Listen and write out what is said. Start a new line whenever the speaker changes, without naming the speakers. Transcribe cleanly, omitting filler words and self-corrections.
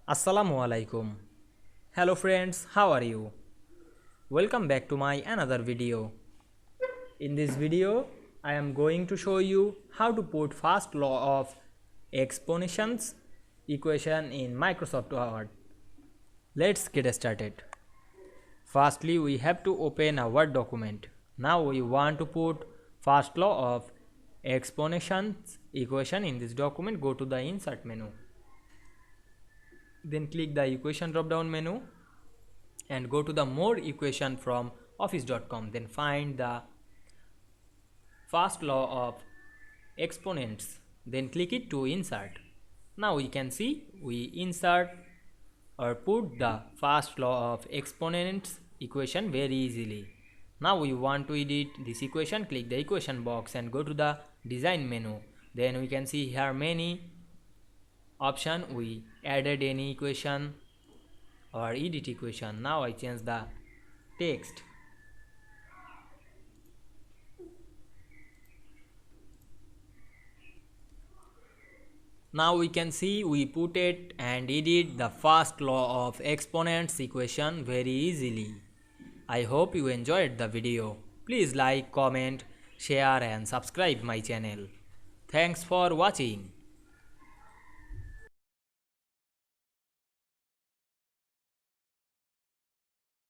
Assalamu Walaikum. Hello friends, how are you? Welcome back to my another video. In this video, I am going to show you how to put first law of exponents equation in Microsoft Word. Let's get started. Firstly, we have to open a Word document. Now we want to put first law of exponents equation in this document. Go to the insert menu. Then click the equation drop down menu and go to the more equation from office.com. Then find the first law of exponents. Then click it to insert. Now we can see we insert or put the first law of exponents equation very easily. Now we want to edit this equation. Click the equation box and go to the design menu. Then we can see here many option. We added any equation or edit equation. Now I change the text. Now we can see we put it and edit the first law of exponents equation very easily. I hope you enjoyed the video. Please like, comment, share and subscribe my channel. Thanks for watching.